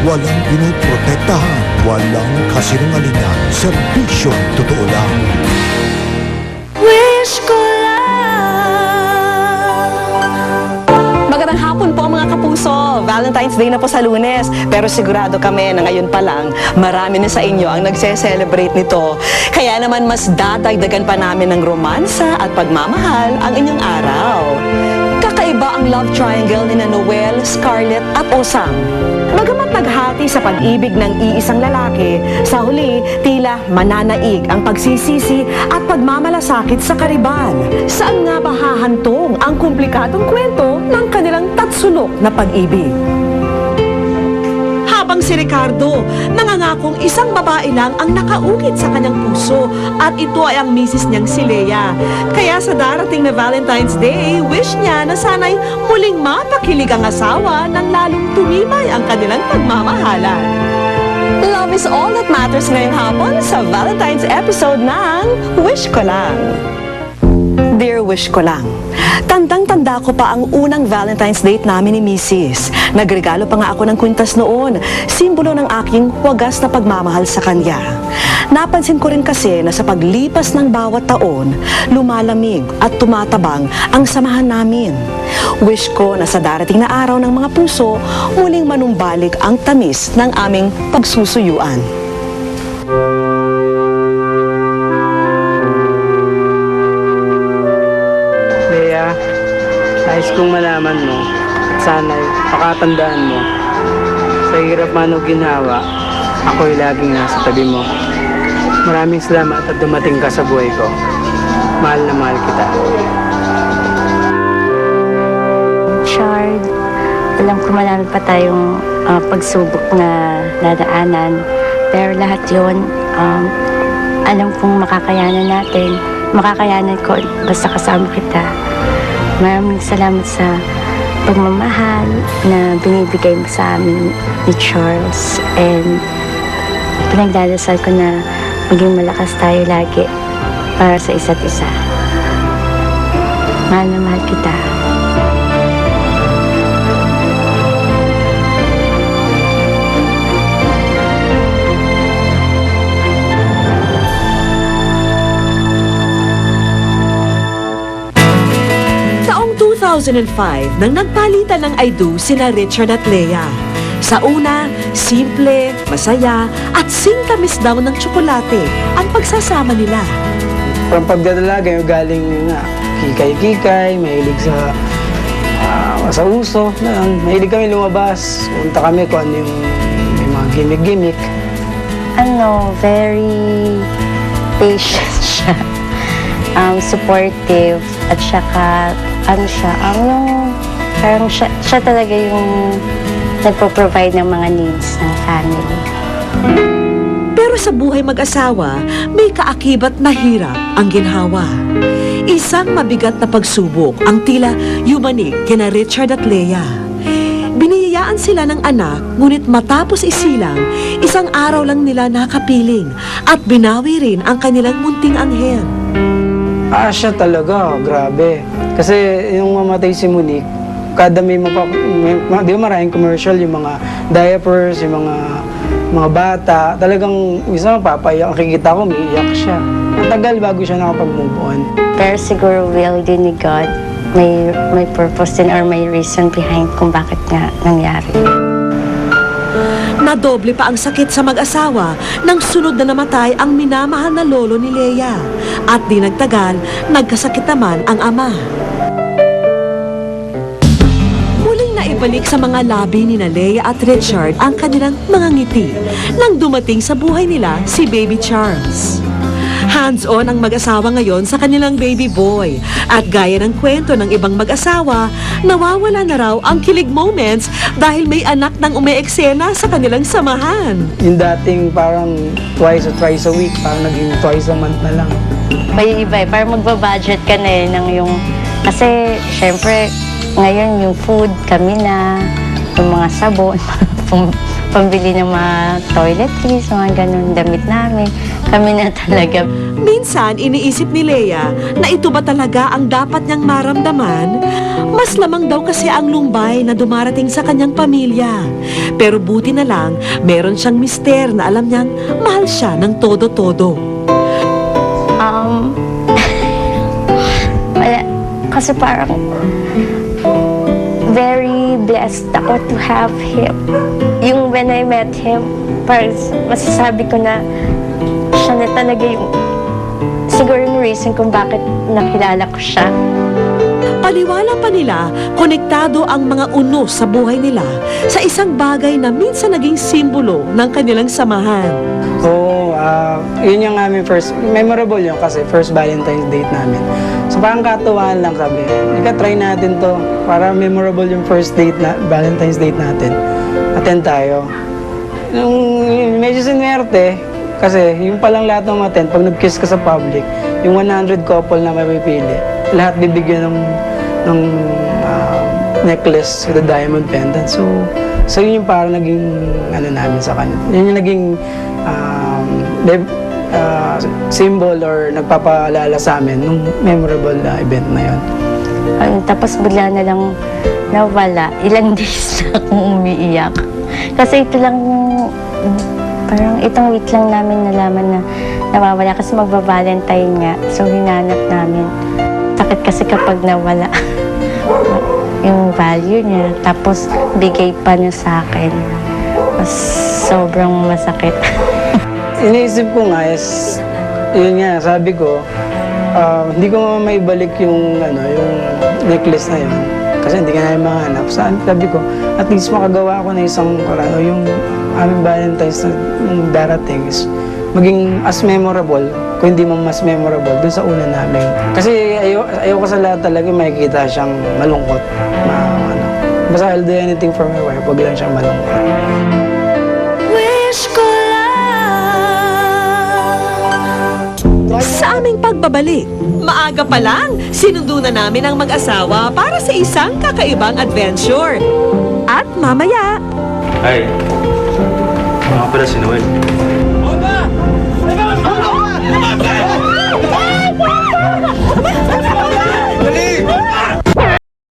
walang pinoprotektahan, walang kasinungalingan, serbisyong totoo lang. Wish ko Magandang hapon po mga kapuso. Valentine's Day na po sa Lunes. Pero sigurado kami na ngayon pa lang, marami na sa inyo ang nagse-celebrate nito. Kaya naman mas dadagdagan pa namin ng romansa at pagmamahal ang inyong araw. Kakaiba ang love triangle ni Noel, Scarlett at Osam. Bagamat naghati sa pag-ibig ng iisang lalaki, sa huli, tila mananaig ang pagsisisi at pagmamalasakit sa karibal. Saan nga ba hahantong ang komplikadong kwento ng kanilang tatsulok na pag-ibig? Habang si Ricardo, nangangakong isang babae lang ang nakaukit sa kanyang puso at ito ay ang misis niyang si Lea. Kaya sa darating na Valentine's Day, wish niya na sana'y muling mapakilig ang asawa nang lalong tumibay ang kanilang pagmamahalan. Love is all that matters ngayong hapon sa Valentine's episode ng Wish Ko Lang. Dear Wish Ko Lang, tandang-tanda ko pa ang unang Valentine's date namin ni Mrs. Nagregalo pa nga ako ng kwintas noon, simbolo ng aking wagas na pagmamahal sa kanya. Napansin ko rin kasi na sa paglipas ng bawat taon, lumalamig at tumatabang ang samahan namin. Wish ko na sa darating na araw ng mga puso, muling manumbalik ang tamis ng aming pagsusuyuan. Lea, nais kong malaman mo at sana'y pakatandaan mo. Sa hirap man o ginhawa, ako'y laging nasa tabi mo. Maraming salamat at dumating ka sa buhay ko. Mahal na mahal kita. Chard, alam ko marami pa tayong pagsubok na dadaanan. Pero lahat yun, alam kong makakayanan natin. Makakayanan ko basta kasama kita. Maraming salamat sa pagmamahal na binibigay mo sa amin ni Charles. And pinagdadasal ko na maging malakas tayo lagi para sa isa't isa. Mahal na mahal kita. Taong 2005 nang nagpalitan ng I do sina Richard at Lea. Sa una, simple, masaya at singtamis daw ng tsokolate ang pagsasama nila. From pagdadalaga yung galing nga, kikay-kikay, mahilig sa uso. Mahilig kami lumabas. Punta kami kung ano yung may mga gimmick-gimmick. Very patient siya. Supportive at saka parang siya talaga yung nagpo-provide ng mga needs ng family. Pero sa buhay mag-asawa, may kaakibat na hirap ang ginhawa. Isang mabigat na pagsubok ang tila yumanig kina Richard at Lea. Biniyayaan sila ng anak, ngunit matapos isilang, isang araw lang nila nakapiling at binawi rin ang kanilang munting anghel. Siya talaga, grabe. Kasi yung mamatay si Monique, kada di ba maraming commercial, yung mga diapers, yung mga bata, talagang minsan mapapaiyak. Nakikita ko, may iyak siya. Matagal bago siya nakapag-move on. Pero siguro will din ni God, may purpose din or may reason behind kung bakit nga nangyari. Nadoble pa ang sakit sa mag-asawa nang sunod na namatay ang minamahal na lolo ni Lea. At di nagtagal, nagkasakit naman ang ama. Muling naibalik sa mga labi ni Lea at Richard ang kanilang mga ngiti nang dumating sa buhay nila si Baby Charles. Hands-on ang mag-asawa ngayon sa kanilang baby boy. At gaya ng kwento ng ibang mag-asawa, nawawala na raw ang kilig moments dahil may anak nang umeeksena sa kanilang samahan. Yung dating parang twice or thrice a week, parang naging twice a month na lang. May iba parang magbabudget ka na ng yung... Kasi, syempre, ngayon yung food, kami na, yung mga sabon, pambili ng mga toiletries, mga ganun, damit namin. Kami na talaga. Minsan, iniisip ni Leia na ito ba talaga ang dapat niyang maramdaman? Mas lamang daw kasi ang lumbay na dumarating sa kanyang pamilya. Pero buti na lang, meron siyang mister na alam niyang mahal siya ng todo-todo. Wala. Kasi parang very blessed ako to have him. Yung when I met him, parang masasabi ko na siya na talaga yung siguro yung reason kung bakit nakilala ko siya. Paniwala pa nila, konektado ang mga unos sa buhay nila sa isang bagay na minsan naging simbolo ng kanilang samahan. Oo, yun yung aming first, memorable yun kasi first Valentine's date namin. So parang katuwaan lang sabi, try natin to para memorable yung first date na Valentine's date natin. Attend tayo. Yung medyo sinwerte, kasi yung palang lahat ng attend, pag nag-kiss ka sa public, yung 100 couple na mapipili, lahat bibigyan ng necklace with a diamond pendant. So yun yung parang naging ano namin sa kanya. Yun yung naging symbol or nagpapaalala sa amin nung memorable event na yun. Tapos bigla na lang nawala. Ilang days na akong umiiyak. Kasi ito lang, parang itong week lang namin nalaman na nawawala kasi magba-Valentine nga. So hinanap namin. Sakit kasi kapag nawala yung value niya. Tapos bigay pa niya sa akin. Mas sobrang masakit. Iniisip ko nga is, yun nga, sabi ko, hindi ko maibalik yung necklace na yun. Kasi hindi ka na mahanap. Sabi ko, at least makagawa ako na isang parang yung aming Valentine's na yung darating is maging as memorable, kung hindi man mas memorable, dun sa una namin. Kasi ayoko sa lahat talaga makikita siyang malungkot. Basta I'll do anything for my wife, wag lang siyang malungkot. Wish ko sa aming pagbabalik, maaga pa lang, sinundo na namin ang mag-asawa para sa isang kakaibang adventure. At mamaya, Ay, mga pala si Noel.